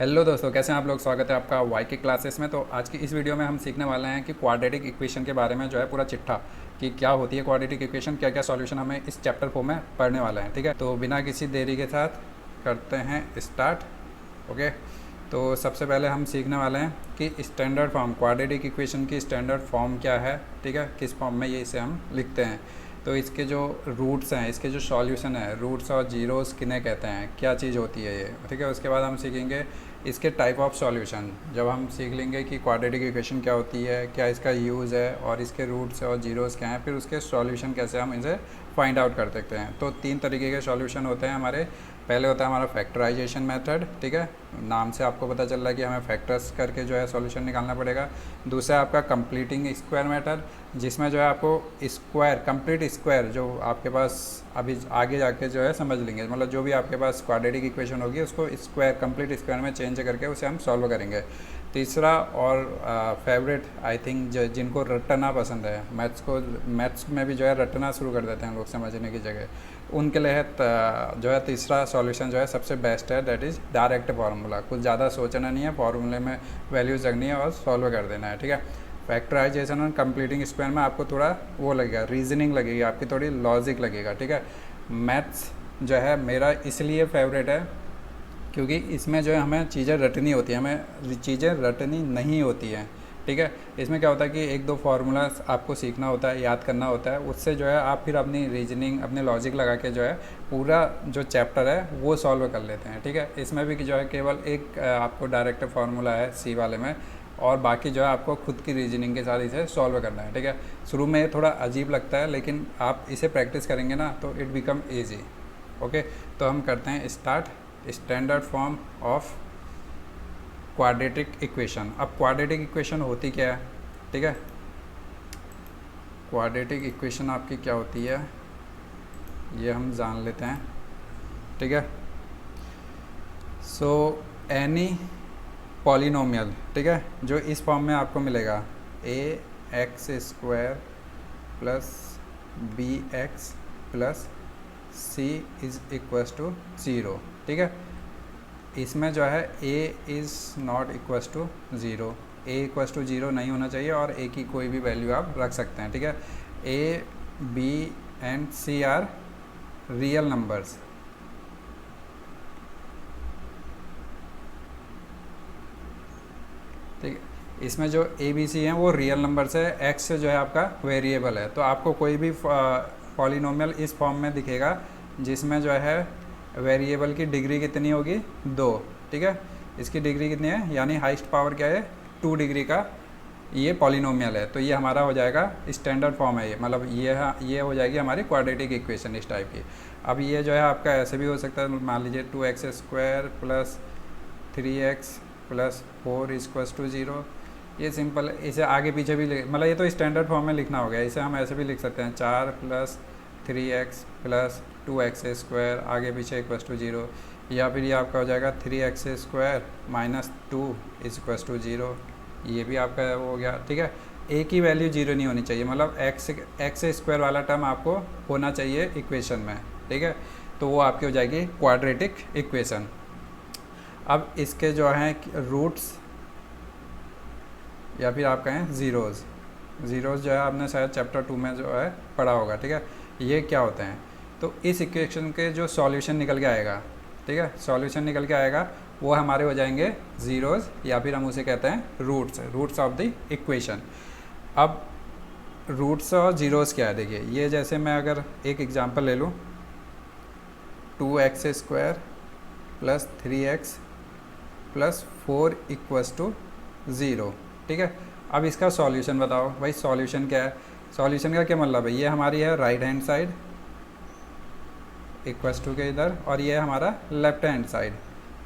Hello दोस्तों, कैसे हैं आप लोग। स्वागत है आपका वाई के क्लासेस में। तो आज की इस वीडियो में हम सीखने वाले हैं कि क्वाड्रेटिक इक्वेशन के बारे में जो है पूरा चिट्ठा कि क्या होती है क्वाड्रेटिक इक्वेशन, क्या क्या सॉल्यूशन हमें इस चैप्टर 4 में पढ़ने वाले हैं। ठीक है, तो बिना किसी देरी के साथ करते हैं स्टार्ट। ओके, तो सबसे पहले हम सीखने वाले हैं कि स्टैंडर्ड फॉर्म, क्वाड्रेटिक इक्वेशन की स्टैंडर्ड फॉर्म क्या है। ठीक है, किस फॉर्म में ये इसे हम लिखते हैं। तो इसके जो रूट्स हैं, इसके जो सॉल्यूशन है, रूट्स और जीरोस किन्हें कहते हैं, क्या चीज़ होती है ये। ठीक है, उसके बाद हम सीखेंगे इसके टाइप ऑफ सॉल्यूशन। जब हम सीख लेंगे कि क्वाड्रेटिक इक्वेशन क्या होती है, क्या इसका यूज़ है और इसके रूट्स और जीरोस क्या हैं, फिर उसके सॉल्यूशन कैसे हम इसे फाइंड आउट कर सकते हैं। तो 3 तरीके के सॉल्यूशन होते हैं हमारे। पहले होता है हमारा फैक्टराइजेशन मेथड। ठीक है, नाम से आपको पता चल रहा है कि हमें फैक्टर्स करके जो है सॉल्यूशन निकालना पड़ेगा। दूसरा है आपका कंप्लीटिंग स्क्वायर मेथड, जिसमें जो है आपको स्क्वायर, कंप्लीट स्क्वायर जो आपके पास अभी आगे जाके जो है समझ लेंगे, मतलब जो भी आपके पास क्वाड्रेटिक इक्वेशन होगी उसको स्क्वायर, कंप्लीट स्क्वायर में चेंज करके उसे हम सॉल्व करेंगे। तीसरा और फेवरेट आई थिंक जिनको रटना पसंद है, मैथ्स में भी जो है रटना शुरू कर देते हैं लोग समझने की जगह, उनके लिए है जो है तीसरा सॉल्यूशन जो है सबसे बेस्ट है, दैट इज़ डायरेक्ट फार्मूला। कुछ ज़्यादा सोचना नहीं है, फार्मूले में वैल्यूज रखनी है और सॉल्व कर देना है। ठीक है, फैक्टराइजेशन और कंप्लीटिंग स्क्वायर में आपको थोड़ा वो लगेगा, रीजनिंग लगेगी, आपकी थोड़ी लॉजिक लगेगा। ठीक है, मैथ्स जो है मेरा इसलिए फेवरेट है क्योंकि इसमें जो है हमें चीज़ें रटनी होती हैं, हमें चीज़ें रटनी नहीं होती हैं। ठीक है, इसमें क्या होता है कि 1-2 फार्मूला आपको सीखना होता है, याद करना होता है, उससे जो है आप फिर अपनी रीजनिंग, अपने लॉजिक लगा के जो है पूरा जो चैप्टर है वो सॉल्व कर लेते हैं। ठीक है, इसमें भी जो है केवल एक आपको डायरेक्ट फार्मूला है सी वाले में, और बाकी जो है आपको खुद की रीजनिंग के साथ इसे सॉल्व करना है। ठीक है, शुरू में थोड़ा अजीब लगता है, लेकिन आप इसे प्रैक्टिस करेंगे ना तो इट बिकम ईजी। ओके, तो हम करते हैं start. Standard form of quadratic equation. अब क्वाड्रेटिक इक्वेशन होती क्या है। ठीक है, क्वाड्रेटिक इक्वेशन आपकी क्या होती है ये हम जान लेते हैं। ठीक है, सो एनी पॉलिनोमियल, ठीक है, जो इस फॉर्म में आपको मिलेगा ax² plus bx plus c is equals to 0। ठीक है, इसमें जो है a is not equals to 0, a equals to 0 नहीं होना चाहिए और a की कोई भी वैल्यू आप रख सकते हैं। ठीक है, a b and c are real numbers. ठीक है, इसमें जो ए बी सी हैं वो रियल नंबर्स है, एक्स जो है आपका वेरिएबल है। तो आपको कोई भी पॉलिनोमियल इस फॉर्म में दिखेगा जिसमें जो है वेरिएबल की डिग्री कितनी होगी, 2। ठीक है, इसकी डिग्री कितनी है, यानी हाईएस्ट पावर क्या है, 2 डिग्री का ये पॉलिनोमियल है। तो ये हमारा हो जाएगा स्टैंडर्ड फॉर्म है ये, मतलब ये हो जाएगी हमारी क्वाड्रेटिक इक्वेशन इस टाइप की। अब ये जो है आपका ऐसे भी हो सकता है, मान लीजिए 2x² plus 3x plus 4 equals to 0। ये सिंपल, इसे आगे पीछे भी मतलब ये तो स्टैंडर्ड फॉर्म में लिखना हो गया। इसे हम ऐसे भी लिख सकते हैं 4 प्लस 3x प्लस 2x² आगे पीछे इक्वस टू 0, या फिर ये आपका हो जाएगा 3x² माइनस 2 इक्वस टू 0। ये भी आपका हो गया। ठीक है, a की वैल्यू 0 नहीं होनी चाहिए, मतलब x² वाला टर्म आपको होना चाहिए इक्वेशन में। ठीक है, तो वो आपकी हो जाएगी क्वाड्रेटिक इक्वेशन। अब इसके जो हैं रूट्स या फिर आप कहें ज़ीरोज़ जो है आपने शायद चैप्टर 2 में जो है पढ़ा होगा। ठीक है, ये क्या होते हैं, तो इस इक्वेशन के जो सॉल्यूशन निकल के आएगा, ठीक है, सॉल्यूशन निकल के आएगा वो हमारे हो जाएंगे ज़ीरोज़, या फिर हम उसे कहते हैं रूट्स ऑफ द इक्वेशन। अब रूट्स और ज़ीरोज़ क्या है, देखिए ये जैसे मैं अगर एक एग्जांपल ले लूँ, 2x² plus 3x plus 4 equals to 0। ठीक है, अब इसका सॉल्यूशन बताओ भाई, सॉल्यूशन क्या है। सॉल्यूशन का क्या मतलब है, ये हमारी है right hand side equals to के इधर, और ये है हमारा लेफ्ट हैंड साइड।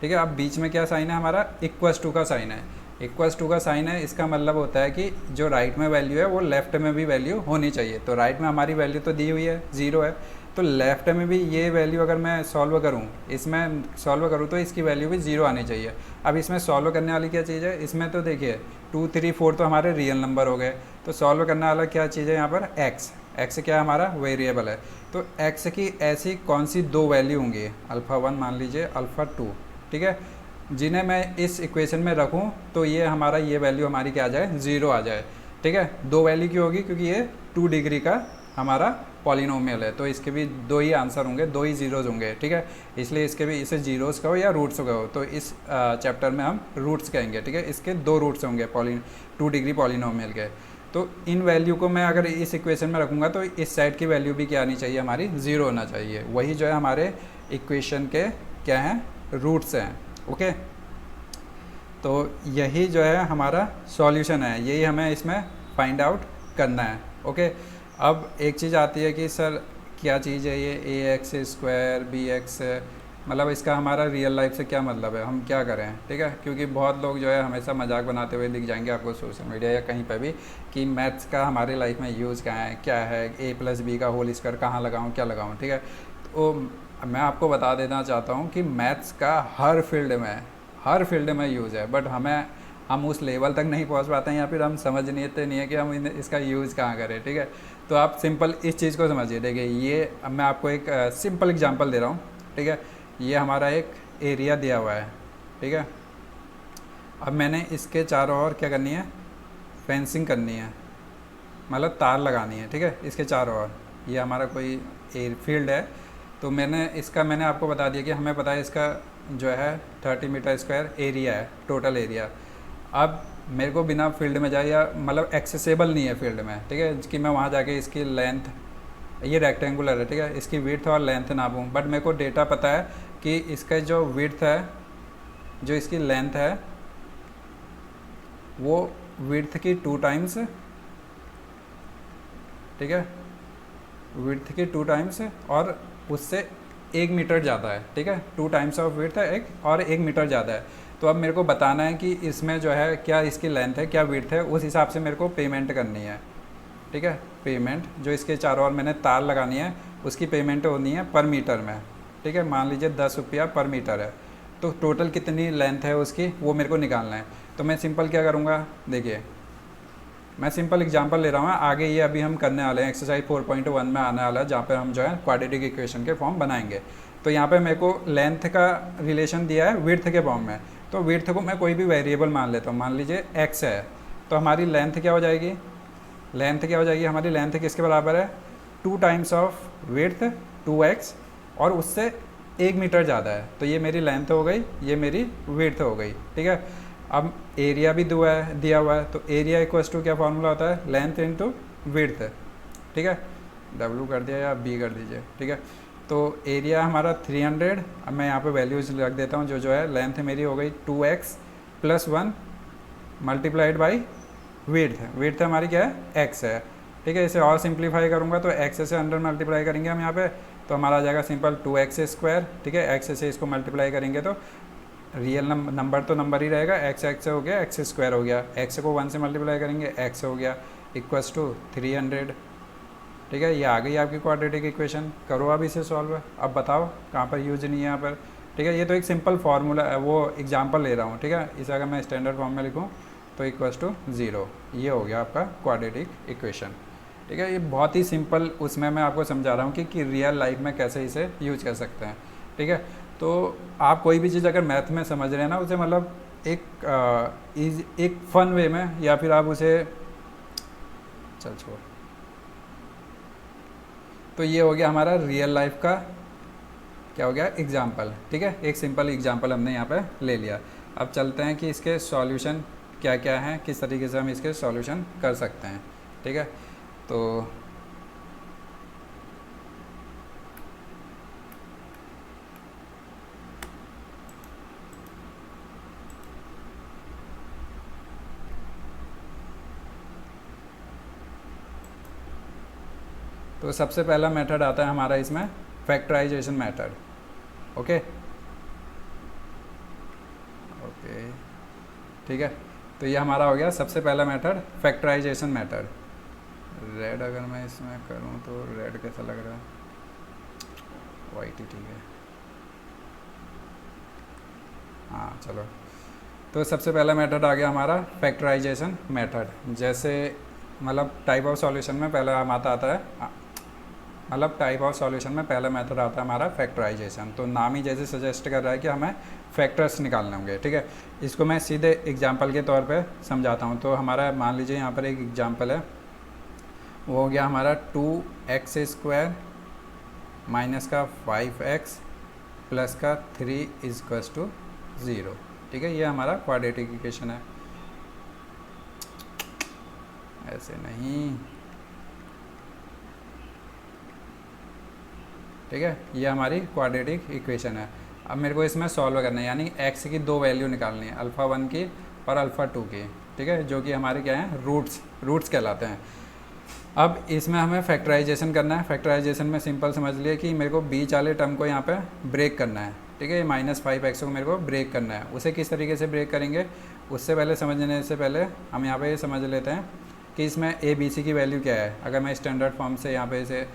ठीक है, अब बीच में क्या साइन है हमारा, इक्वस टू का साइन है। इक्वस टू का साइन है, इसका मतलब होता है कि जो राइट में वैल्यू है वो लेफ्ट में भी वैल्यू होनी चाहिए। तो राइट में हमारी वैल्यू तो दी हुई है 0 है, तो लेफ़्ट में भी ये वैल्यू अगर मैं सॉल्व करूँ, इसमें सॉल्व करूँ तो इसकी वैल्यू भी 0 आनी चाहिए। अब इसमें सॉल्व करने वाली क्या चीज़ है, इसमें तो देखिए 2, 3, 4 तो हमारे रियल नंबर हो गए, तो सॉल्व करने वाला क्या चीज़ है यहाँ पर, एक्स क्या हमारा वेरिएबल है। तो एक्स की ऐसी कौन सी 2 वैल्यू होंगी, अल्फ़ा 1 मान लीजिए, अल्फ़ा 2। ठीक है, जिन्हें मैं इस इक्वेशन में रखूं तो ये हमारा ये वैल्यू हमारी क्या आ जाए, 0 आ जाए। ठीक है, 2 वैल्यू की होगी क्योंकि ये 2 डिग्री का हमारा पॉलिनोमियल है, तो इसके भी 2 ही आंसर होंगे, 2 ही ज़ीरोज़ होंगे। ठीक है, इसलिए इसके भी इसे ज़ीरोज़ कहो या रूट्स कहो, तो इस चैप्टर में हम रूट्स कहेंगे। ठीक है, इसके 2 रूट्स होंगे 2 डिग्री पॉलिनोमियल के। तो इन वैल्यू को मैं अगर इस इक्वेशन में रखूँगा तो इस साइड की वैल्यू भी क्या आनी चाहिए, हमारी 0 होना चाहिए। वही जो है हमारे इक्वेशन के क्या हैं, रूट्स हैं। ओके, तो यही जो है हमारा सॉल्यूशन है, यही हमें इसमें फाइंड आउट करना है। ओके, अब एक चीज़ आती है कि सर क्या चीज़ है ये ax² bx, मतलब इसका हमारा रियल लाइफ से क्या मतलब है, हम क्या करें। ठीक है, क्योंकि बहुत लोग जो है हमेशा मजाक बनाते हुए दिख जाएंगे आपको सोशल मीडिया या कहीं पर भी कि मैथ्स का हमारे लाइफ में यूज़ क्या है, a+b का होल स्क्वायर कहाँ लगाऊँ, क्या लगाऊँ। ठीक है, तो मैं आपको बता देना चाहता हूँ कि मैथ्स का हर फील्ड में यूज़ है, बट हम उस लेवल तक नहीं पहुंच पाते हैं या फिर हम समझ नहीं है कि हम इसका यूज़ कहाँ करें। ठीक है, तो आप सिंपल इस चीज़ को समझिए। देखिए, ये अब मैं आपको एक सिंपल एग्जांपल दे रहा हूँ। ठीक है, ये हमारा एक एरिया दिया हुआ है। ठीक है, अब मैंने इसके चारों ओर क्या करनी है, फेंसिंग करनी है, मतलब तार लगानी है। ठीक है, इसके चारों ओर ये हमारा कोई फील्ड है, तो मैंने आपको बता दिया कि हमें पता है इसका जो है 30 मीटर स्क्वायर एरिया है, टोटल एरिया। अब मेरे को बिना फील्ड में जाए, या मतलब एक्सेसिबल नहीं है फील्ड में। ठीक है, कि मैं वहाँ जाके इसकी लेंथ, ये रेक्टेंगुलर है। ठीक है, इसकी विड्थ और लेंथ नापूँ, बट मेरे को डेटा पता है कि इसका जो विड्थ है, जो इसकी लेंथ है, वो विड्थ की 2 टाइम्स। ठीक है, विड्थ की 2 टाइम्स और उससे 1 मीटर ज़्यादा है। ठीक है, 2 टाइम्स ऑफ विड्थ है एक, और 1 मीटर ज़्यादा है। तो अब मेरे को बताना है कि इसमें जो है क्या इसकी लेंथ है, क्या विड्थ है, उस हिसाब से मेरे को पेमेंट करनी है। ठीक है, पेमेंट जो इसके चारों ओर मैंने तार लगानी है उसकी पेमेंट होनी है पर मीटर में। ठीक है, मान लीजिए 10 रुपया पर मीटर है, तो टोटल कितनी लेंथ है उसकी, वो मेरे को निकालना है। तो मैं सिंपल क्या करूँगा, देखिए मैं सिंपल एग्जांपल ले रहा हूँ। आगे ये अभी हम करने वाले हैं, एक्सरसाइज 4.1 में आने वाला है, जहाँ पे हम जो है क्वाड्रेटिक इक्वेशन के फॉर्म बनाएंगे। तो यहाँ पे मेरे को लेंथ का रिलेशन दिया है विड्थ के फॉर्म में, तो विड्थ को मैं कोई भी वेरिएबल मान लेता हूँ, मान लीजिए x है, तो हमारी लेंथ क्या हो जाएगी, हमारी लेंथ किसके बराबर है, 2 टाइम्स ऑफ विड्थ 2x, और उससे 1 मीटर ज़्यादा है, तो ये मेरी लेंथ हो गई, ये मेरी विड्थ हो गई। ठीक है, अब एरिया भी दिया हुआ है, तो एरिया इक्वल्स टू क्या फॉर्मूला होता है, लेंथ इनटू विड्थ। ठीक है, W कर दिया या B कर दीजिए। ठीक है, तो एरिया हमारा 300, अब मैं यहाँ पे वैल्यूज रख देता हूँ, जो है लेंथ मेरी हो गई 2x + 1 मल्टीप्लाइड बाई विड्थ हमारी क्या है, x है। ठीक है, इसे और सिंप्लीफाई करूँगा तो x से अंडर मल्टीप्लाई करेंगे हम यहाँ पे, तो हमारा आ जाएगा सिंपल 2x²। ठीक है, x से इसको मल्टीप्लाई करेंगे तो रियल नंबर तो नंबर ही रहेगा, x हो गया, x² हो गया, x को 1 से मल्टीप्लाई करेंगे, x हो गया इक्वल्स टू 300। ठीक है, ये आ गई आपकी क्वाड्रेटिक इक्वेशन। करो अब इसे सॉल्व। अब बताओ कहाँ पर यूज नहीं है यहाँ पर। ठीक है, ये तो एक सिंपल फार्मूला, वो एग्जांपल ले रहा हूँ। ठीक है, इसे अगर मैं स्टैंडर्ड फॉर्म में लिखूँ तो इक्वल्स टू 0, ये हो गया आपका क्वाड्रेटिक इक्वेशन। ठीक है, ये बहुत ही सिंपल, उसमें मैं आपको समझा रहा हूँ कि रियल लाइफ में कैसे इसे यूज कर सकते हैं। ठीक है, तो आप कोई भी चीज़ अगर मैथ में समझ रहे हैं ना, उसे मतलब एक फन वे में, या फिर आप उसे चल छोड़। तो ये हो गया हमारा रियल लाइफ का क्या हो गया, एग्जाम्पल। ठीक है, एक सिंपल एग्जाम्पल हमने यहाँ पे ले लिया। अब चलते हैं कि इसके सॉल्यूशन क्या क्या हैं, किस तरीके से हम इसके सॉल्यूशन कर सकते हैं। ठीक है, तो सबसे पहला मेथड आता है हमारा इसमें फैक्टराइजेशन मेथड। ओके, ठीक है, तो ये हमारा हो गया सबसे पहला मेथड, फैक्टराइजेशन मेथड। रेड अगर मैं इसमें करूँ तो रेड कैसा लग रहा है, वाइट ही ठीक है। हाँ चलो, तो सबसे पहला मेथड आ गया हमारा फैक्टराइजेशन मेथड। जैसे मतलब टाइप ऑफ सॉल्यूशन में पहला हमारा आता है मतलब टाइप ऑफ सॉल्यूशन में पहला मेथड आता है हमारा फैक्टराइजेशन। तो नाम ही जैसे सजेस्ट कर रहा है कि हमें फैक्टर्स निकालने होंगे, ठीक है। इसको मैं सीधे एग्जांपल के तौर पे समझाता हूँ। तो हमारा मान लीजिए यहाँ पर एक एग्जांपल है, वो हो गया हमारा 2x² माइनस का 5x प्लस का 3 = 0, ठीक है। ये हमारा क्वाड्रेटिक इक्वेशन है। ऐसे नहीं, ठीक है। ये हमारी क्वाड्रेटिक इक्वेशन है। अब मेरे को इसमें सॉल्व करना है, यानी x की दो वैल्यू निकालनी है, α1 की और α2 की, ठीक है, जो कि हमारे क्या हैं, रूट्स कहलाते हैं। अब इसमें हमें फैक्टराइजेशन करना है। फैक्टराइजेशन में सिंपल समझ लिए कि मेरे को बीच वाले टर्म को यहाँ पे ब्रेक करना है, ठीक है। ये -5x को मेरे को ब्रेक करना है। उसे किस तरीके से ब्रेक करेंगे, उससे पहले समझने से पहले हम यहाँ पे ये समझ लेते हैं कि इसमें a b c की वैल्यू क्या है। अगर मैं स्टैंडर्ड फॉर्म से यहाँ पे इसे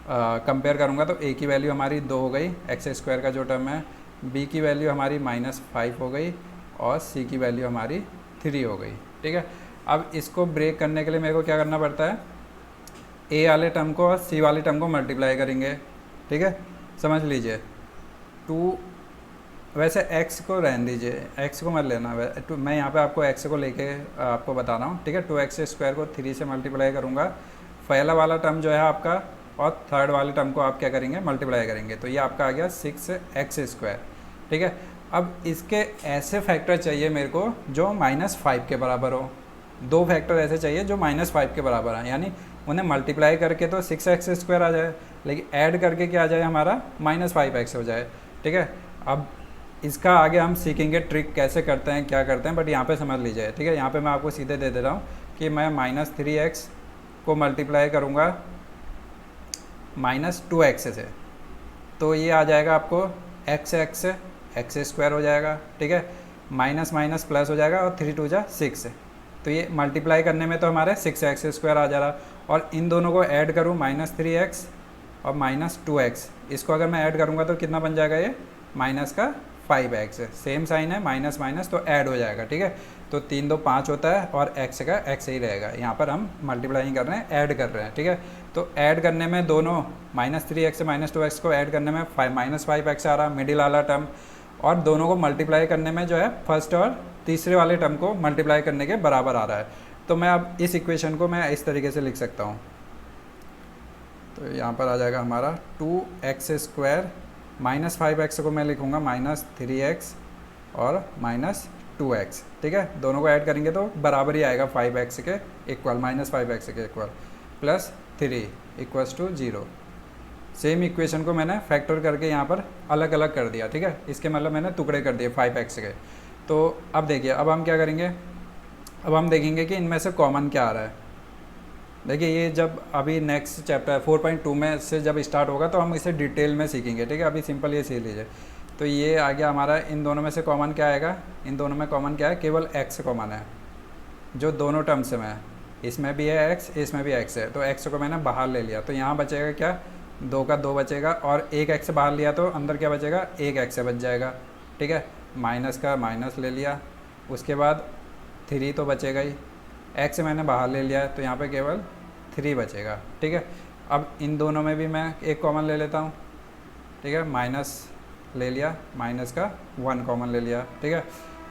कंपेयर करूँगा तो a की वैल्यू हमारी 2 हो गई, x² का जो टर्म है, b की वैल्यू हमारी -5 हो गई और c की वैल्यू हमारी 3 हो गई, ठीक है। अब इसको ब्रेक करने के लिए मेरे को क्या करना पड़ता है, a वाले टर्म को और c वाले टर्म को मल्टीप्लाई करेंगे, ठीक है। समझ लीजिए 2, वैसे x को रहने दीजिए, x को मत लेना, मैं यहाँ पे आपको x को लेके आपको बता रहा हूँ, ठीक है। 2x² को 3 से मल्टीप्लाई करूँगा, पहला वाला टर्म जो है आपका, और थर्ड वाले टर्म को आप क्या करेंगे, मल्टीप्लाई करेंगे, तो ये आपका आ गया 6x², ठीक है। अब इसके ऐसे फैक्टर चाहिए मेरे को जो -5 के बराबर हो। दो फैक्टर ऐसे चाहिए जो -5 के बराबर हैं, यानी उन्हें मल्टीप्लाई करके तो 6x² आ जाए, लेकिन ऐड करके क्या आ जाए हमारा, -5x हो जाए, ठीक है। अब इसका आगे हम सीखेंगे ट्रिक कैसे करते हैं, क्या करते हैं, बट यहाँ पे समझ लीजिए, ठीक है। यहाँ पे मैं आपको सीधे दे रहा हूँ कि मैं -3x को मल्टीप्लाई करूँगा -2x से, तो ये आ जाएगा आपको x² हो जाएगा, ठीक है। माइनस माइनस प्लस हो जाएगा और 3 × 2 = 6, तो ये मल्टीप्लाई करने में तो हमारे 6x² आ जा रहा, और इन दोनों को ऐड करूँ -3x और -2x, इसको अगर मैं ऐड करूँगा तो कितना बन जाएगा, ये -5x, सेम साइन है, माइनस माइनस तो ऐड हो जाएगा, ठीक है। तो 3 2 5 होता है और x का x ही रहेगा। यहाँ पर हम मल्टीप्लाई कर रहे हैं, ऐड कर रहे हैं, ठीक है। तो ऐड करने में दोनों -3x से -2x को ऐड करने में -5x आ रहा, मिडिल वाला टर्म, और दोनों को मल्टीप्लाई करने में जो है फर्स्ट और तीसरे वाले टर्म को मल्टीप्लाई करने के बराबर आ रहा है। तो मैं अब इस इक्वेशन को मैं इस तरीके से लिख सकता हूँ। तो यहाँ पर आ जाएगा हमारा 2x² -5x को मैं लिखूँगा -3x और -2x, ठीक है। दोनों को ऐड करेंगे तो बराबर ही आएगा 5x के इक्वल, -5x के इक्वल, प्लस 3 = 0। सेम इक्वेशन को मैंने फैक्टर करके यहाँ पर अलग अलग कर दिया, ठीक है। इसके मतलब मैंने टुकड़े कर दिए 5x के। तो अब देखिए, अब हम क्या करेंगे, अब हम देखेंगे कि इनमें से कॉमन क्या आ रहा है। देखिए ये जब अभी नेक्स्ट चैप्टर 4.2 में से जब स्टार्ट होगा तो हम इसे डिटेल में सीखेंगे, ठीक है। अभी सिंपल ये सीख लीजिए। तो ये आ गया हमारा, इन दोनों में से कॉमन क्या आएगा, इन दोनों में कॉमन क्या है, केवल x कॉमन है, जो दोनों टर्म्स में है, इसमें भी है x, इसमें भी x है, तो x को मैंने बाहर ले लिया, तो यहाँ बचेगा क्या, 2 का 2 बचेगा, और एक x बाहर लिया तो अंदर क्या बचेगा, एक x बच जाएगा, ठीक है। माइनस का माइनस ले लिया, उसके बाद 3 तो बचेगा ही, x मैंने बाहर ले लिया है तो यहाँ पे केवल 3 बचेगा, ठीक है। अब इन दोनों में भी मैं एक कॉमन ले लेता हूँ, ठीक है, माइनस ले लिया, माइनस का 1 कॉमन ले लिया, ठीक है।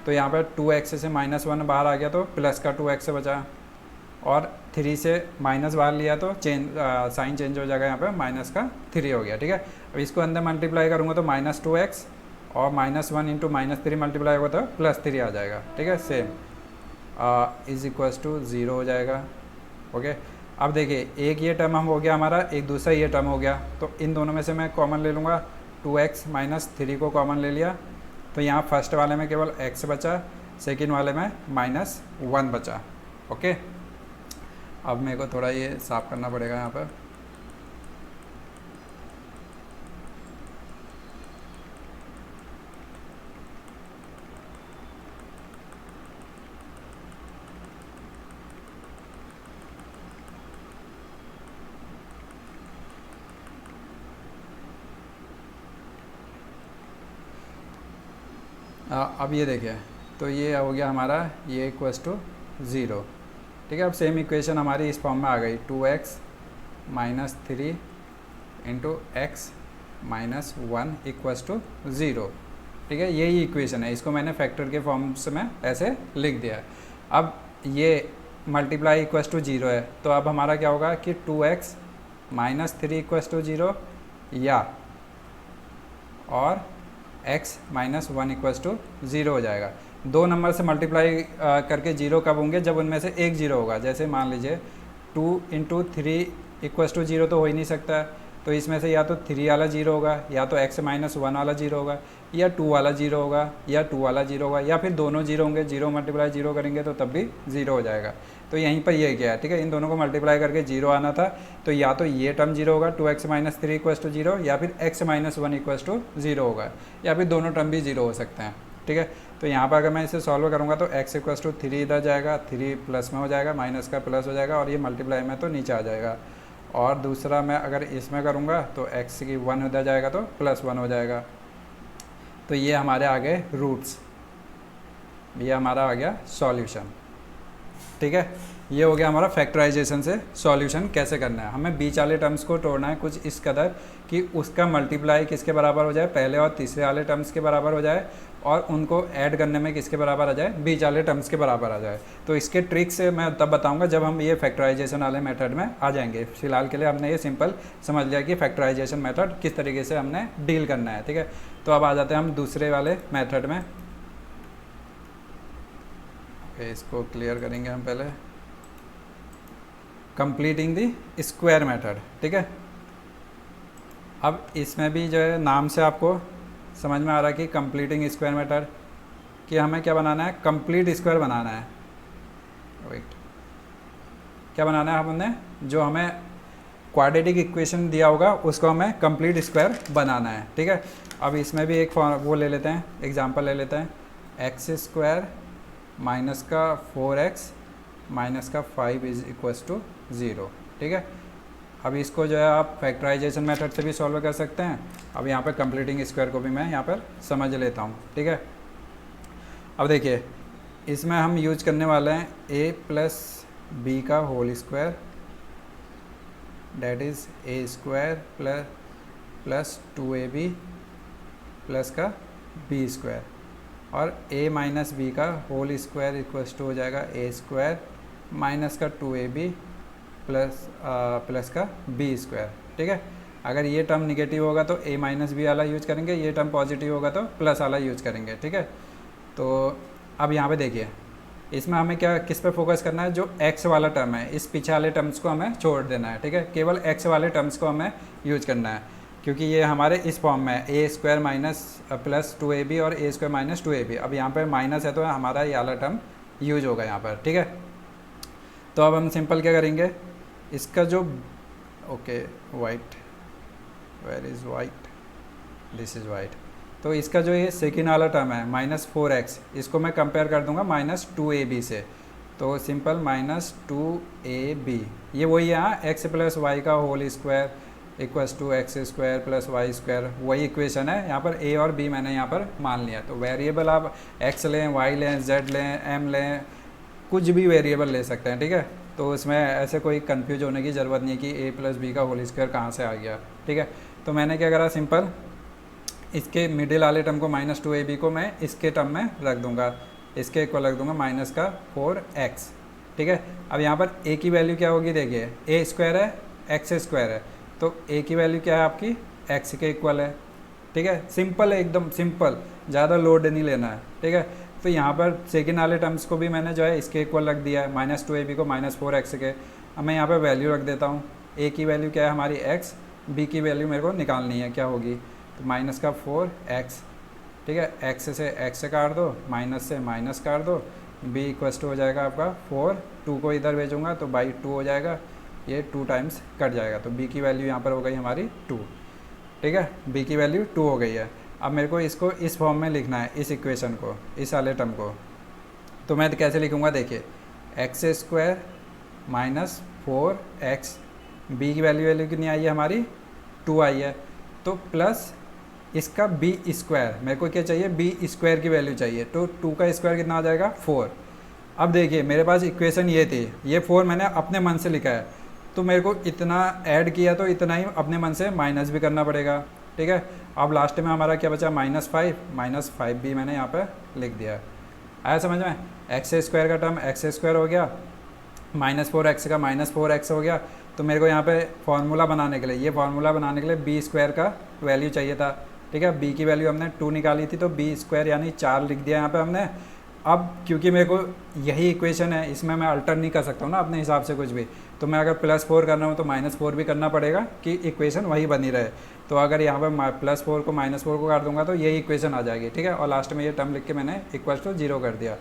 तो यहाँ पर 2x से -1 बाहर आ गया तो प्लस का 2x बचा, और 3 से माइनस बाहर लिया तो साइन चेंज हो जाएगा, यहाँ पे माइनस का 3 हो गया, ठीक है। अब इसको अंदर मल्टीप्लाई करूँगा तो -2x और -1 × -3 मल्टीप्लाई होगा तो +3 आ जाएगा, ठीक है। सेम = 0 हो जाएगा, ओके। अब देखिए एक ये टर्म हम हो गया हमारा, एक दूसरा ये टर्म हो गया, तो इन दोनों में से मैं कॉमन ले लूँगा, 2x -3 को कॉमन ले लिया, तो यहाँ फर्स्ट वाले में केवल x बचा, सेकंड वाले में -1 बचा, ओके। अब मेरे को थोड़ा ये साफ करना पड़ेगा यहाँ पर। अब ये देखिए, तो ये हो गया हमारा, ये = 0, ठीक है। अब सेम इक्वेशन हमारी इस फॉर्म में आ गई, 2x -3 into x minus 1 equals to 0। ठीक है, यही इक्वेशन है, इसको मैंने फैक्टर के फॉर्म्स में ऐसे लिख दिया है। अब ये मल्टीप्लाई इक्वस टू 0 है, तो अब हमारा क्या होगा कि 2x माइनस 3 इक्वस टू 0 या और x माइनस 1 इक्वस टू 0 हो जाएगा। दो नंबर से मल्टीप्लाई करके 0 कब होंगे, जब उनमें से एक 0 होगा। जैसे मान लीजिए 2 इंटू 3 इक्वस टू 0 तो हो ही नहीं सकता है, तो इसमें से या तो 3 वाला 0 होगा, या तो x माइनस 1 वाला 0 होगा, या 2 वाला 0 होगा, या 2 वाला 0 होगा, या फिर दोनों 0 होंगे। 0 मल्टीप्लाई 0 करेंगे तो तब भी 0 हो जाएगा। तो यहीं पर ये क्या है, ठीक है, इन दोनों को मल्टीप्लाई करके 0 आना था, तो या तो ये टर्म 0 होगा 2x माइनस 3 इक्वस टू 0, या फिर x माइनस 1 इक्वस टू 0 होगा, या फिर दोनों टर्म भी 0 हो सकते हैं। ठीक है, तो यहाँ पर अगर मैं इसे सॉल्व करूँगा तो x इक्वस टू 3 इधर जाएगा, 3 प्लस में हो जाएगा, माइनस का प्लस हो जाएगा, और ये मल्टीप्लाई में तो नीचे आ जाएगा। और दूसरा मैं अगर इसमें करूँगा तो x की 1 उधर जाएगा तो प्लस 1 हो जाएगा। तो ये हमारे आ गए रूट्स, ये हमारा आ गया सॉल्यूशन। ठीक है, ये हो गया हमारा फैक्टराइजेशन से सॉल्यूशन कैसे करना है। हमें बीच वाले टर्म्स को तोड़ना है कुछ इस कदर कि उसका मल्टीप्लाई किसके बराबर हो जाए, पहले और तीसरे वाले टर्म्स के बराबर हो जाए, और उनको ऐड करने में किसके बराबर आ जाए, बीच वाले टर्म्स के बराबर आ जाए। तो इसके ट्रिक से मैं तब बताऊंगा जब हम ये फैक्टराइजेशन वाले मेथड में आ जाएंगे। फिलहाल के लिए हमने ये सिंपल समझ लिया कि फैक्टराइजेशन मेथड किस तरीके से हमने डील करना है। ठीक है, तो अब आ जाते हैं हम दूसरे वाले मेथड में। इसको क्लियर करेंगे हम पहले, कंप्लीटिंग द स्क्वायर मेथड। ठीक है, अब इसमें भी जो है नाम से आपको समझ में आ रहा है कि कंप्लीटिंग स्क्वायर मेथड, कि हमें क्या बनाना है, कंप्लीट स्क्वायर बनाना है। वेट, क्या बनाना है, हमने जो हमें क्वाड्रेटिक इक्वेशन दिया होगा उसको हमें कंप्लीट स्क्वायर बनाना है। ठीक है, अब इसमें भी एक वो ले लेते हैं, एग्जांपल ले लेते हैं, एक्स स्क्वायर माइनस का 4x माइनस का 5 इज इक्वस टू 0। ठीक है, अब इसको जो है आप फैक्टराइजेशन मेथड से भी सॉल्व कर सकते हैं। अब यहाँ पे कंप्लीटिंग स्क्वायर को भी मैं यहाँ पर समझ लेता हूँ। ठीक है, अब देखिए इसमें हम यूज करने वाले हैं a प्लस बी का whole square, that is a square plus 2ab plus का b स्क्वायर, और a माइनस बी का होल स्क्वायर इक्वल्स टू हो जाएगा a स्क्वायर माइनस का 2ab प्लस का b स्क्वायर। ठीक है, अगर ये टर्म निगेटिव होगा तो a माइनस बी वाला यूज करेंगे, ये टर्म पॉजिटिव होगा तो प्लस वाला यूज करेंगे। ठीक है, तो अब यहाँ पे देखिए इसमें हमें क्या किस पे फोकस करना है, जो x वाला टर्म है, इस पीछे वाले टर्म्स को हमें छोड़ देना है। ठीक है, केवल x वाले टर्म्स को हमें यूज करना है, क्योंकि ये हमारे इस फॉर्म में है a square minus plus 2ab और a स्क्वायर माइनस 2ab। अब यहाँ पर माइनस है तो हमारा ये वाला टर्म यूज होगा यहाँ पर। ठीक है, तो अब हम सिंपल क्या करेंगे, इसका जो white, where is white, this is white, तो इसका जो ये सेकेंड वाला टर्म है माइनस 4x, इसको मैं कंपेयर कर दूंगा माइनस 2ab से, तो सिंपल माइनस 2ab, ये वही है यहाँ x प्लस वाई का whole square equals two x square plus y square, वही इक्वेशन है। यहाँ पर a और b मैंने यहाँ पर मान लिया। तो वेरिएबल आप x लें, y लें, z लें, m लें, कुछ भी वेरिएबल ले सकते हैं। ठीक है, तो इसमें ऐसे कोई कंफ्यूज होने की ज़रूरत नहीं कि a प्लस बी का होल स्क्वायर कहाँ से आ गया। ठीक है, तो मैंने क्या करा, सिंपल इसके मिडिल वाले टर्म को माइनस 2ab को मैं इसके टर्म में रख दूंगा, इसके इक्वल रख दूंगा माइनस का 4x। ठीक है, अब यहाँ पर a की वैल्यू क्या होगी, देखिए a स्क्वायर है, x स्क्वायर है, तो a की वैल्यू क्या है आपकी, x के इक्वल है। ठीक है, सिंपल है, एकदम सिंपल, ज़्यादा लोड नहीं लेना है। ठीक है, तो यहाँ पर सेकेंड वाले टर्म्स को भी मैंने जो है इसके इक्वल रख दिया है, माइनस 2ab को माइनस 4x के। अब मैं यहाँ पर वैल्यू रख देता हूँ, a की वैल्यू क्या है हमारी x, b की वैल्यू मेरे को निकालनी है, क्या होगी, तो माइनस का 4x। ठीक है, x से x से काट दो, माइनस से माइनस काट दो, b इक्वस टू हो जाएगा आपका 4, 2 को इधर भेजूँगा तो बाई 2 हो जाएगा, ये 2 टाइम्स कट जाएगा, तो b की वैल्यू यहाँ पर हो गई हमारी 2। ठीक है, b की वैल्यू 2 हो गई है। अब मेरे को इसको इस फॉर्म में लिखना है, इस इक्वेशन को, इस वाले टर्म को, तो मैं कैसे लिखूँगा, देखिए x square minus 4x, b की वैल्यू कितनी आई है हमारी 2 आई है, तो प्लस इसका b स्क्वायर, मेरे को क्या चाहिए, b स्क्वायर की वैल्यू चाहिए, तो 2 का स्क्वायर कितना आ जाएगा 4। अब देखिए मेरे पास इक्वेशन ये थी, ये 4 मैंने अपने मन से लिखा है, तो मेरे को इतना ऐड किया तो इतना ही अपने मन से माइनस भी करना पड़ेगा, ठीक है। अब लास्ट में हमारा क्या बचा, -5 भी मैंने यहाँ पे लिख दिया। आया समझ में? एक्स स्क्वायर का टर्म एक्स स्क्वायर हो गया, -4x का -4x हो गया। तो मेरे को यहाँ पे फार्मूला बनाने के लिए, ये फार्मूला बनाने के लिए बी स्क्वायर का वैल्यू चाहिए था, ठीक है। बी की वैल्यू हमने 2 निकाली थी, तो बी स्क्वायर यानी 4 लिख दिया यहाँ पे हमने। अब क्योंकि मेरे को यही इक्वेशन है, इसमें मैं अल्टर नहीं कर सकता हूँ ना अपने हिसाब से कुछ भी, तो मैं अगर +4 कर रहा हूँ तो -4 भी करना पड़ेगा कि इक्वेशन वही बनी रहे। तो अगर यहाँ पर +4 को -4 को काट दूंगा तो यही इक्वेशन आ जाएगी, ठीक है। और लास्ट में ये टर्म लिख के मैंने =0 कर दिया।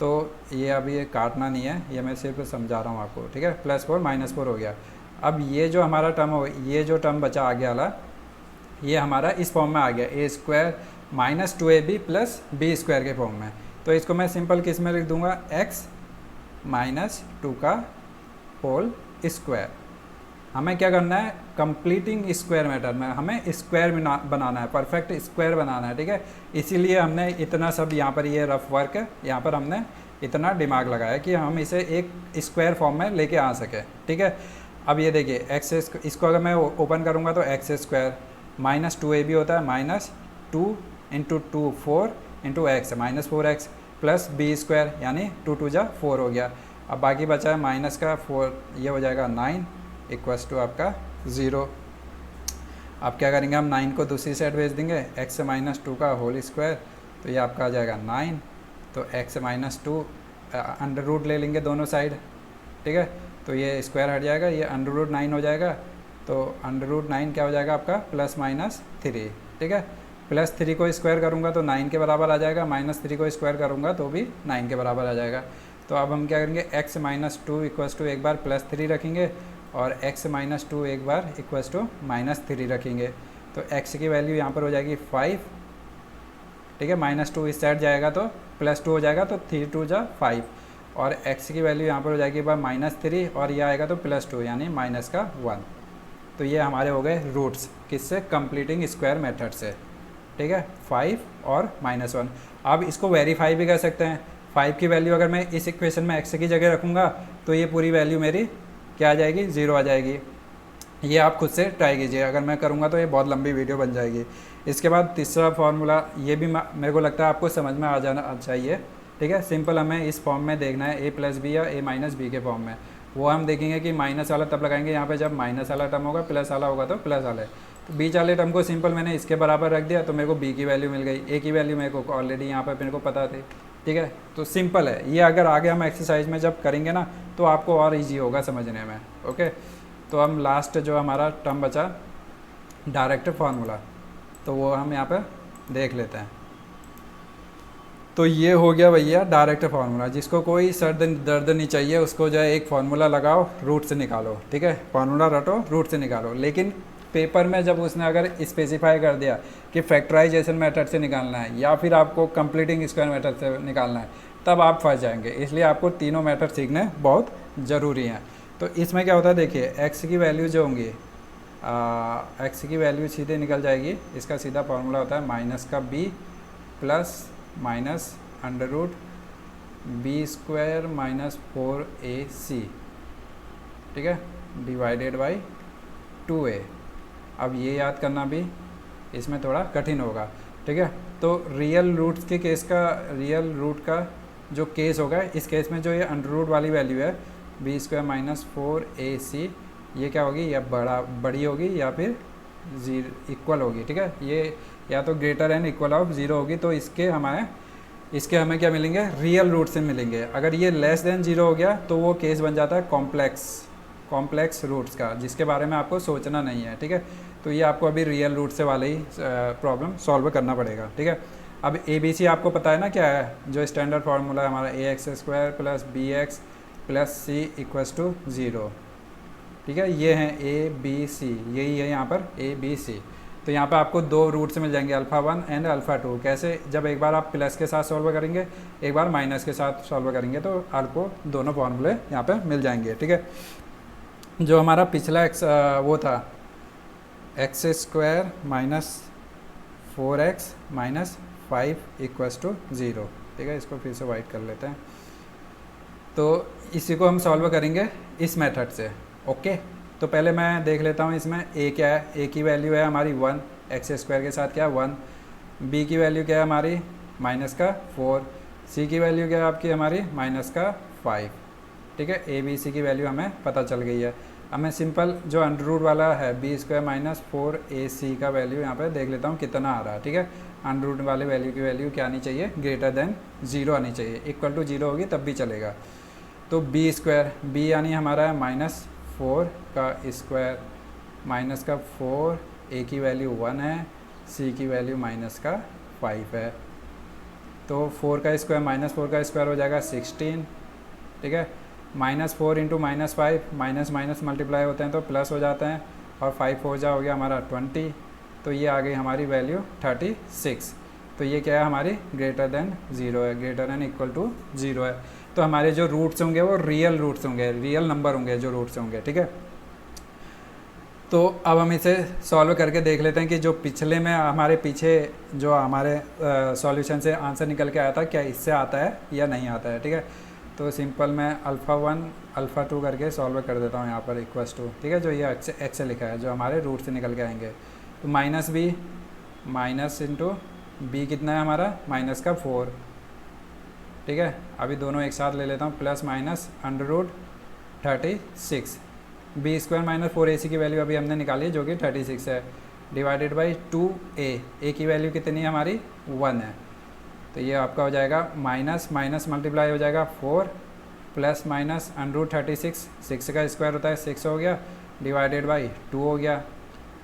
तो ये अभी ये काटना नहीं है, ये मैं सिर्फ समझा रहा हूँ आपको, ठीक है। +4 -4 हो गया। अब ये जो हमारा टर्म हो, ये जो टर्म बचा आगे वाला, ये हमारा इस फॉर्म में आ गया, a² -2ab + b स्क्वायर के फॉर्म में। तो इसको मैं सिंपल किस में लिख दूंगा, x - 2 का होल स्क्वायर। हमें क्या करना है, कंप्लीटिंग स्क्वायर मेथड में हमें स्क्वायर बनाना है, परफेक्ट स्क्वायर बनाना है, ठीक है। इसीलिए हमने इतना सब यहाँ पर ये रफ वर्क है, यहाँ पर हमने इतना दिमाग लगाया कि हम इसे एक स्क्वायर फॉर्म में लेके आ सके, ठीक है। अब ये देखिए एक्स, इसको अगर मैं ओपन करूँगा तो x² -2ab होता है, -2 × 2 4 × x -4x + b स्क्वायर यानी 2 2 जा 4 हो गया। अब बाकी बचा है माइनस का 4, ये हो जाएगा 9 = आपका 0। अब क्या करेंगे, हम 9 को दूसरी साइड भेज देंगे, x - 2 का होल स्क्वायर, तो ये आपका आ जाएगा 9। तो x - 2 अंडर रूट ले लेंगे दोनों साइड, ठीक है। तो ये स्क्वायर हट जाएगा, ये √9 हो जाएगा। तो √9 क्या हो जाएगा आपका, +-3, ठीक है। +3 को स्क्वायर करूँगा तो 9 के बराबर आ जाएगा, -3 को स्क्वायर करूँगा तो भी 9 के बराबर आ जाएगा। तो अब हम क्या करेंगे, x - 2 = एक बार +3 रखेंगे और x - 2 एक बार = -3 रखेंगे। तो x की वैल्यू यहाँ पर हो जाएगी 5, ठीक है। -2 इस साइड जाएगा तो +2 हो जाएगा, तो 3 2 जा 5, और x की वैल्यू यहाँ पर हो जाएगी -3 और ये आएगा तो +2 यानी -1। तो ये हमारे हो गए रूट्स, किससे, कंप्लीटिंग स्क्वायर मेथड से, ठीक है, 5 और -1। अब इसको वेरीफाई भी कर सकते हैं। 5 की वैल्यू अगर मैं इस इक्वेशन में x की जगह रखूँगा तो ये पूरी वैल्यू मेरी क्या आ जाएगी, 0 आ जाएगी। ये आप खुद से ट्राई कीजिए, अगर मैं करूँगा तो ये बहुत लंबी वीडियो बन जाएगी। इसके बाद तीसरा फार्मूला, ये भी मेरे को लगता है आपको समझ में आ जाना चाहिए, ठीक है। सिंपल हमें इस फॉर्म में देखना है, a + b या a - b के फॉर्म में। वो हम देखेंगे कि माइनस वाला तब लगाएंगे यहाँ पे जब माइनस वाला टर्म होगा, प्लस वाला होगा तो प्लस वाले। तो बीच वाले टर्म को सिंपल मैंने इसके बराबर रख दिया, तो मेरे को b की वैल्यू मिल गई, a की वैल्यू मेरे को ऑलरेडी यहाँ पर मेरे को पता थी, ठीक है। तो सिंपल है ये, अगर आगे हम एक्सरसाइज में जब करेंगे ना तो आपको और ईजी होगा समझने में, ओके। तो हम लास्ट जो हमारा टर्म बचा डायरेक्ट फार्मूला, तो वो हम यहाँ पर देख लेते हैं। तो ये हो गया भैया डायरेक्ट फार्मूला, जिसको कोई सर दर्द नहीं चाहिए उसको जो है एक फार्मूला लगाओ, रूट से निकालो, ठीक है। फार्मूला रटो, रूट से निकालो। लेकिन पेपर में जब उसने अगर स्पेसिफाई कर दिया कि फैक्टराइजेशन मेथड से निकालना है या फिर आपको कंप्लीटिंग स्क्वायर मेथड से निकालना है, तब आप फंस जाएंगे। इसलिए आपको तीनों मेथड सीखने बहुत ज़रूरी हैं। तो इसमें क्या होता है, देखिए एक्स की वैल्यू जो होंगी, एक्स की वैल्यू सीधे निकल जाएगी। इसका सीधा फार्मूला होता है -b plus minus √b² -4ac, ठीक है, डिवाइडेड बाई 2a। अब ये याद करना भी इसमें थोड़ा कठिन होगा, ठीक है। तो रियल रूट्स के केस का, रियल रूट का जो केस होगा, इस केस में जो ये अंडर रूट वाली वैल्यू है b² -4ac, ये क्या होगी, या बड़ी होगी या फिर इक्वल होगी, ठीक है। ये या तो ग्रेटर एंड इक्वल ऑफ 0 होगी, तो इसके हमें क्या मिलेंगे, रियल रूट से मिलेंगे। अगर ये लेस देन 0 हो गया तो वो केस बन जाता है कॉम्प्लेक्स रूट्स का, जिसके बारे में आपको सोचना नहीं है, ठीक है। तो ये आपको अभी रियल रूट से वाले ही प्रॉब्लम सॉल्व करना पड़ेगा, ठीक है। अब ABC आपको पता है ना क्या है, जो स्टैंडर्ड फार्मूला है हमारा, ax² + bx + c = 0, ठीक है। ये हैं ABC, यही है यहाँ पर ABC। तो यहाँ पे आपको दो रूट से मिल जाएंगे, α1 एंड α2। कैसे, जब एक बार आप प्लस के साथ सॉल्व करेंगे, एक बार माइनस के साथ सॉल्व करेंगे, तो आपको दोनों फार्मूले यहाँ पे मिल जाएंगे, ठीक है। जो हमारा पिछला वो था x² - 4x - 5 = 0, ठीक है। इसको फिर से वाइट कर लेते हैं। तो इसी को हम सॉल्व करेंगे इस मेथड से, ओके, तो पहले मैं देख लेता हूँ इसमें ए क्या है। ए की वैल्यू है हमारी 1, एक्स स्क्वायर के साथ क्या है 1। बी की वैल्यू क्या है हमारी माइनस का 4। सी की वैल्यू क्या है आपकी हमारी माइनस का 5। ठीक है, ए बी सी की वैल्यू हमें पता चल गई है। अब मैं सिंपल जो अंडर रूट वाला है बी स्क्वायर माइनस 4ac का वैल्यू यहाँ पे देख लेता हूँ कितना आ रहा है। ठीक है, अंडर रूट वाले वैल्यू की वैल्यू क्या आनी चाहिए, ग्रेटर देन 0 आनी चाहिए। इक्वल टू 0 होगी तब भी चलेगा। तो बी स्क्वायर, बी यानी हमारा है -4 का स्क्वायर माइनस का 4, ए की वैल्यू 1 है, सी की वैल्यू माइनस का 5 है। तो 4 का स्क्वायर -4 का स्क्वायर हो जाएगा 16। ठीक है, -4 इंटू -5, माइनस माइनस मल्टीप्लाई होते हैं तो प्लस हो जाते हैं, और 5 हो गया हमारा 20। तो ये आ गई हमारी वैल्यू 36। तो ये क्या है हमारी ग्रेटर देन 0 है, ग्रेटर देन इक्वल टू 0 है। तो हमारे जो रूट्स होंगे वो रियल रूट्स होंगे, रियल नंबर होंगे जो रूट्स होंगे। ठीक है, तो अब हम इसे सॉल्व करके देख लेते हैं कि जो पिछले में हमारे पीछे जो हमारे सॉल्यूशन से आंसर निकल के आया था क्या इससे आता है या नहीं आता है। ठीक है, तो सिंपल मैं α1 α2 करके सॉल्व कर देता हूँ यहाँ पर इक्वल्स टू। ठीक है, जो ये एक्स से लिखा है जो हमारे रूट से निकल के आएंगे। तो minus b, minus into b कितना है हमारा माइनस का 4। ठीक है, अभी दोनों एक साथ ले लेता हूँ, plus minus under root 36। B square minus 4ac की वैल्यू अभी हमने निकाली है जो कि 36 है, डिवाइडेड बाई 2a। ए की वैल्यू कितनी है हमारी 1 है। तो ये आपका हो जाएगा माइनस माइनस मल्टीप्लाई हो जाएगा 4 प्लस माइनस अंडर रूट 36, 6 का स्क्वायर होता है 6 हो गया, डिवाइडेड बाई 2 हो गया।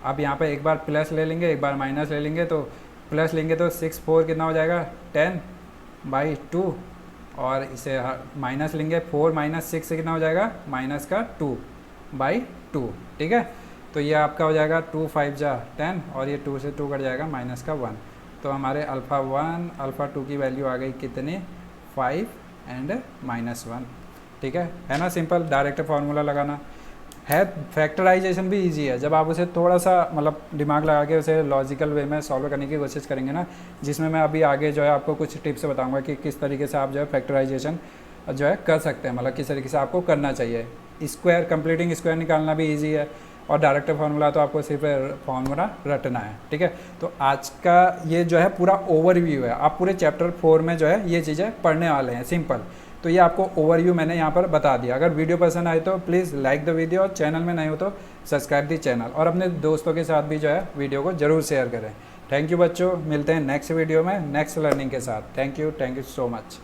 अब यहाँ पे एक बार प्लस ले लेंगे एक बार माइनस ले लेंगे, तो प्लस लेंगे तो 6 4 कितना हो जाएगा 10/2, और इसे माइनस लेंगे 4 माइनस 6 से कितना हो जाएगा माइनस का 2/2। ठीक है, तो ये आपका हो जाएगा 2 5 जा 10, और ये 2 से 2 कट जाएगा माइनस का 1। तो हमारे α1 α2 की वैल्यू आ गई कितनी 5 एंड -1। ठीक है ना, सिंपल डायरेक्ट फार्मूला लगाना है। फैक्टराइजेशन भी इजी है जब आप उसे थोड़ा सा मतलब दिमाग लगा के उसे लॉजिकल वे में सॉल्व करने की कोशिश करेंगे ना, जिसमें मैं अभी आगे जो है आपको कुछ टिप्स बताऊंगा कि किस तरीके से आप जो है फैक्टराइजेशन जो है कर सकते हैं, मतलब किस तरीके से आपको करना चाहिए। स्क्वायर कंप्लीटिंग स्क्वायर निकालना भी ईजी है, और डायरेक्ट फार्मूला तो आपको सिर्फ फार्मूला रटना है। ठीक है, तो आज का ये जो है पूरा ओवरव्यू है, आप पूरे चैप्टर 4 में जो है ये चीज़ें पढ़ने वाले हैं सिंपल। तो ये आपको ओवरव्यू मैंने यहाँ पर बता दिया। अगर वीडियो पसंद आए तो प्लीज़ लाइक द वीडियो, और चैनल में नहीं हो तो सब्सक्राइब दी चैनल, और अपने दोस्तों के साथ भी जो है वीडियो को ज़रूर शेयर करें। थैंक यू बच्चों, मिलते हैं नेक्स्ट वीडियो में नेक्स्ट लर्निंग के साथ। Thank you so much.